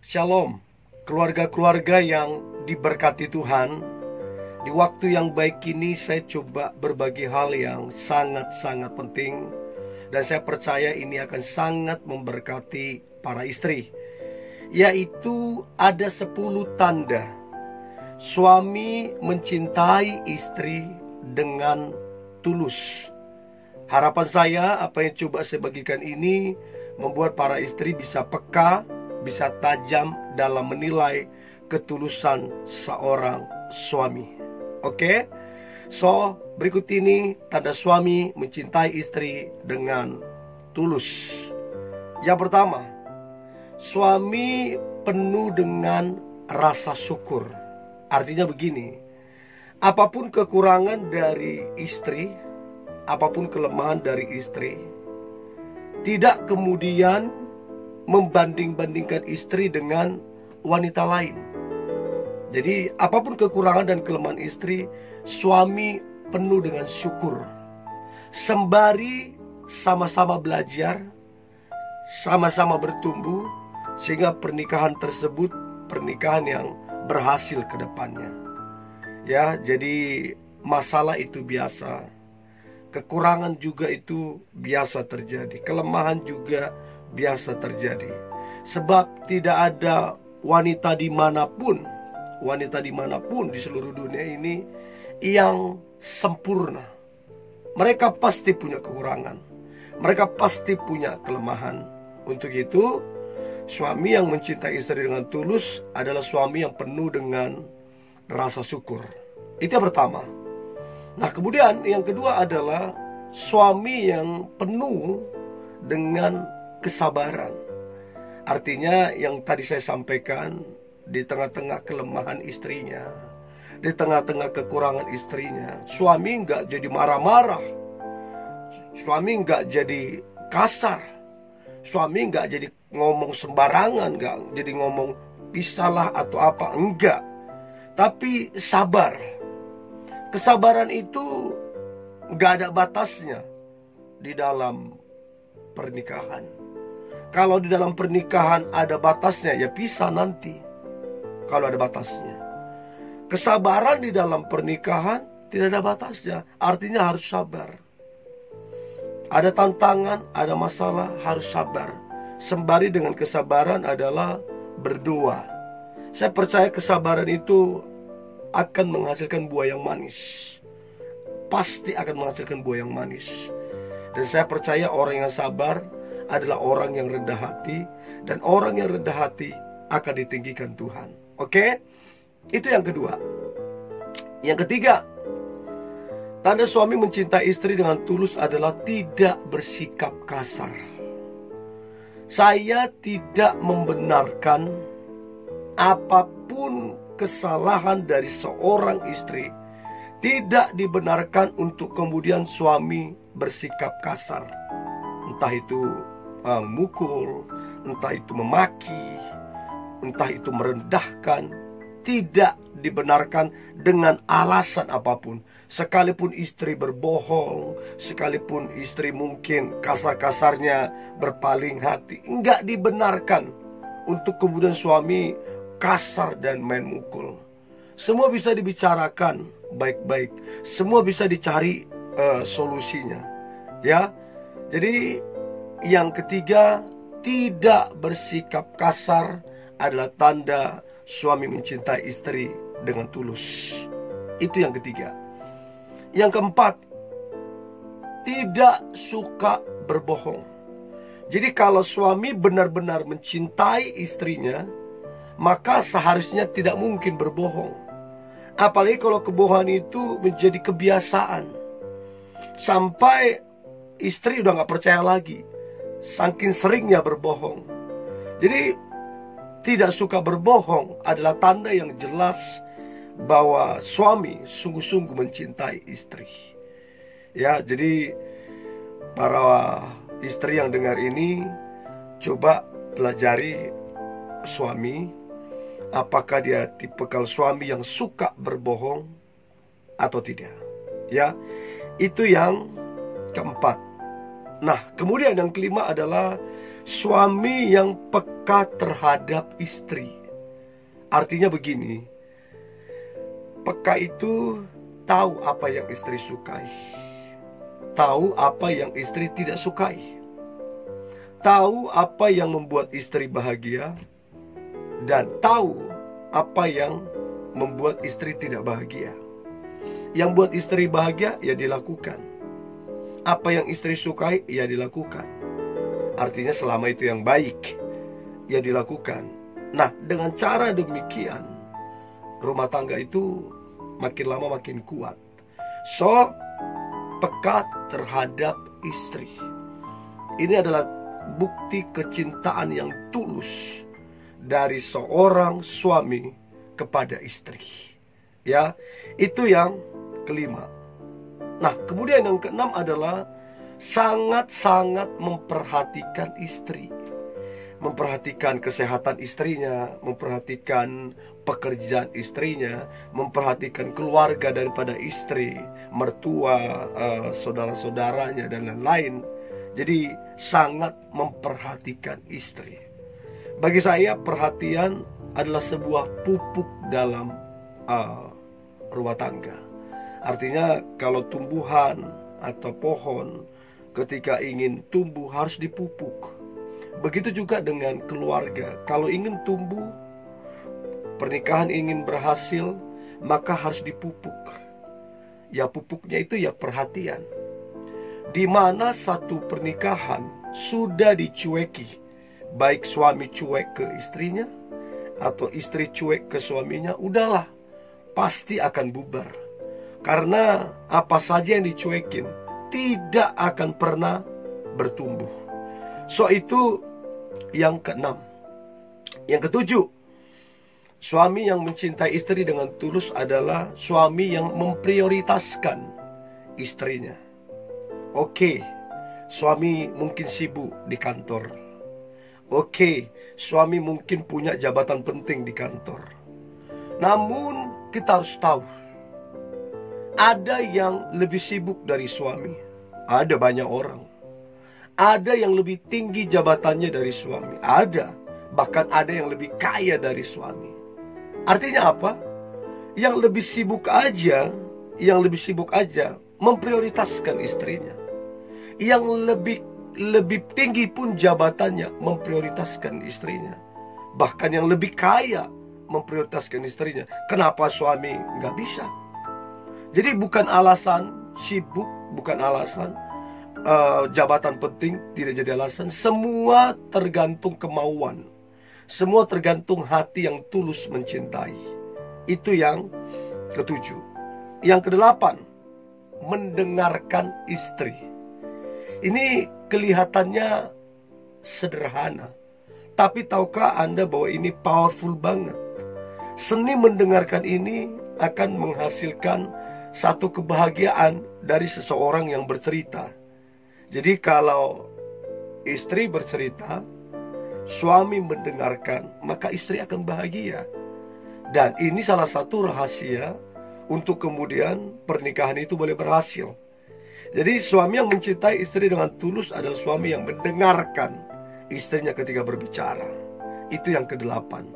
Shalom, keluarga-keluarga yang diberkati Tuhan. Di waktu yang baik ini saya coba berbagi hal yang sangat-sangat penting, dan saya percaya ini akan sangat memberkati para istri, yaitu ada 10 tanda suami mencintai istri dengan tulus. Harapan saya apa yang coba saya bagikan ini membuat para istri bisa peka, bisa tajam dalam menilai ketulusan seorang suami. Oke? So, berikut ini tanda suami mencintai istri dengan tulus. Yang pertama, suami penuh dengan rasa syukur. Artinya begini, apapun kekurangan dari istri, apapun kelemahan dari istri, tidak kemudian membanding-bandingkan istri dengan wanita lain. Jadi apapun kekurangan dan kelemahan istri, suami penuh dengan syukur. Sembari sama-sama belajar, sama-sama bertumbuh, sehingga pernikahan tersebut pernikahan yang berhasil ke depannya. Ya, jadi masalah itu biasa. Kekurangan juga itu biasa terjadi. Kelemahan juga biasa terjadi. Sebab tidak ada wanita dimanapun di seluruh dunia ini yang sempurna. Mereka pasti punya kekurangan, mereka pasti punya kelemahan. Untuk itu, suami yang mencintai istri dengan tulus adalah suami yang penuh dengan rasa syukur. Itu yang pertama. Nah, kemudian yang kedua adalah suami yang penuh dengan kesabaran. Artinya yang tadi saya sampaikan, di tengah-tengah kelemahan istrinya, di tengah-tengah kekurangan istrinya, suami nggak jadi marah-marah, suami nggak jadi kasar, suami nggak jadi ngomong sembarangan, nggak jadi ngomong pisahlah atau apa, enggak. Tapi sabar. Kesabaran itu nggak ada batasnya di dalam pernikahan. Kalau di dalam pernikahan ada batasnya, ya pisah nanti. Kalau ada batasnya. Kesabaran di dalam pernikahan tidak ada batasnya. Artinya harus sabar. Ada tantangan, ada masalah, harus sabar. Sembari dengan kesabaran adalah berdoa. Saya percaya kesabaran itu akan menghasilkan buah yang manis. Pasti akan menghasilkan buah yang manis. Dan saya percaya orang yang sabar adalah orang yang rendah hati. Dan orang yang rendah hati akan ditinggikan Tuhan. Oke? Itu yang kedua. Yang ketiga, tanda suami mencintai istri dengan tulus adalah tidak bersikap kasar. Saya tidak membenarkan apapun kesalahan dari seorang istri. Tidak dibenarkan untuk kemudian suami bersikap kasar. Entah itu mukul, entah itu memaki, entah itu merendahkan. Tidak dibenarkan dengan alasan apapun. Sekalipun istri berbohong, sekalipun istri mungkin kasar-kasarnya berpaling hati, enggak dibenarkan untuk kemudian suami kasar dan main mukul. Semua bisa dibicarakan baik-baik, semua bisa dicari solusinya. Ya, jadi yang ketiga, tidak bersikap kasar adalah tanda suami mencintai istri dengan tulus. Itu yang ketiga. Yang keempat, tidak suka berbohong. Jadi kalau suami benar-benar mencintai istrinya, maka seharusnya tidak mungkin berbohong. Apalagi kalau kebohongan itu menjadi kebiasaan, sampai istri udah gak percaya lagi, saking seringnya berbohong. Jadi tidak suka berbohong adalah tanda yang jelas bahwa suami sungguh-sungguh mencintai istri. Ya, jadi para istri yang dengar ini, coba pelajari suami. Apakah dia tipikal suami yang suka berbohong atau tidak. Ya, itu yang keempat. Nah, kemudian yang kelima adalah Suami yang peka terhadap istri. Artinya begini, peka itu tahu apa yang istri sukai, tahu apa yang istri tidak sukai, tahu apa yang membuat istri bahagia, dan tahu apa yang membuat istri tidak bahagia. Yang buat istri bahagia, ya dilakukan. Apa yang istri sukai, ya dilakukan. Artinya selama itu yang baik, ya dilakukan. Nah, dengan cara demikian, rumah tangga itu makin lama makin kuat. So, peka terhadap istri. Ini adalah bukti kecintaan yang tulus dari seorang suami kepada istri. Ya, itu yang kelima. Nah, kemudian yang keenam adalah sangat-sangat memperhatikan istri. Memperhatikan kesehatan istrinya, memperhatikan pekerjaan istrinya, memperhatikan keluarga daripada istri, mertua, saudara-saudaranya, dan lain-lain. Jadi sangat memperhatikan istri. Bagi saya, perhatian adalah sebuah pupuk dalam rumah tangga. Artinya kalau tumbuhan atau pohon ketika ingin tumbuh harus dipupuk. Begitu juga dengan keluarga. Kalau ingin tumbuh, pernikahan ingin berhasil, maka harus dipupuk. Ya, pupuknya itu ya perhatian. Di mana satu pernikahan sudah dicueki, baik suami cuek ke istrinya atau istri cuek ke suaminya, udahlah, pasti akan bubar. Karena apa saja yang dicuekin tidak akan pernah bertumbuh. So, itu yang keenam. Yang ketujuh, suami yang mencintai istri dengan tulus adalah suami yang memprioritaskan istrinya. Oke, suami mungkin sibuk di kantor. Oke, suami mungkin punya jabatan penting di kantor. Namun kita harus tahu, ada yang lebih sibuk dari suami. Ada banyak orang. Ada yang lebih tinggi jabatannya dari suami. Ada. Bahkan ada yang lebih kaya dari suami. Artinya apa? Yang lebih sibuk aja memprioritaskan istrinya. Yang lebih tinggi pun jabatannya memprioritaskan istrinya. Bahkan yang lebih kaya memprioritaskan istrinya. Kenapa suami nggak bisa? Jadi bukan alasan sibuk, bukan alasan jabatan penting, tidak jadi alasan. Semua tergantung kemauan. Semua tergantung hati yang tulus mencintai. Itu yang ketujuh. Yang kedelapan, mendengarkan istri. Ini kelihatannya sederhana, tapi tahukah Anda bahwa ini powerful banget? Seni mendengarkan ini akan menghasilkan satu kebahagiaan dari seseorang yang bercerita. Jadi kalau istri bercerita, suami mendengarkan, maka istri akan bahagia. Dan ini salah satu rahasia untuk kemudian pernikahan itu boleh berhasil. Jadi suami yang mencintai istri dengan tulus adalah suami yang mendengarkan istrinya ketika berbicara. Itu yang kedelapan.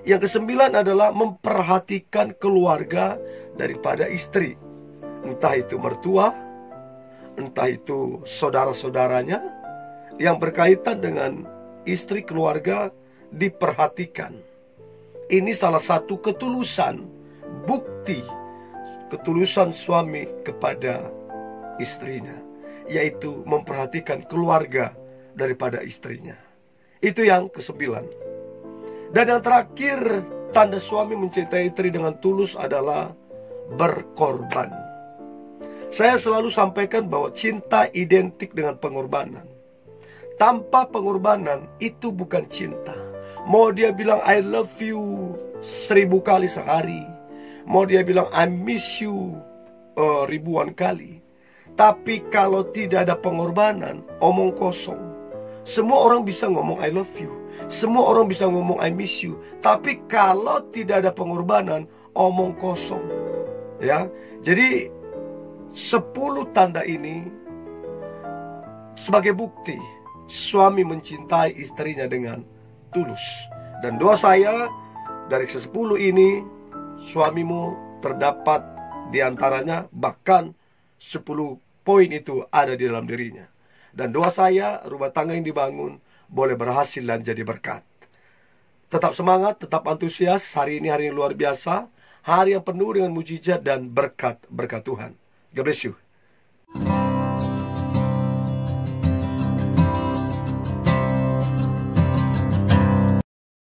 Yang kesembilan adalah memperhatikan keluarga daripada istri. Entah itu mertua, entah itu saudara-saudaranya, yang berkaitan dengan istri keluarga diperhatikan. Ini salah satu ketulusan, bukti ketulusan suami kepada istrinya, yaitu memperhatikan keluarga daripada istrinya. Itu yang kesembilan. Dan yang terakhir, tanda suami mencintai istri dengan tulus adalah berkorban. Saya selalu sampaikan bahwa cinta identik dengan pengorbanan. Tanpa pengorbanan itu bukan cinta. Mau dia bilang I love you 1000 kali sehari, mau dia bilang I miss you ribuan kali, tapi kalau tidak ada pengorbanan, omong kosong. Semua orang bisa ngomong I love you, semua orang bisa ngomong I miss you, tapi kalau tidak ada pengorbanan, omong kosong. Ya, jadi 10 tanda ini sebagai bukti suami mencintai istrinya dengan tulus. Dan doa saya, dari ke-10 ini, suamimu terdapat di antaranya, bahkan 10 poin itu ada di dalam dirinya. Dan doa saya, rumah tangga yang dibangun boleh berhasil dan jadi berkat. Tetap semangat, tetap antusias. Hari ini hari yang luar biasa, hari yang penuh dengan mujizat dan berkat Tuhan. God bless you.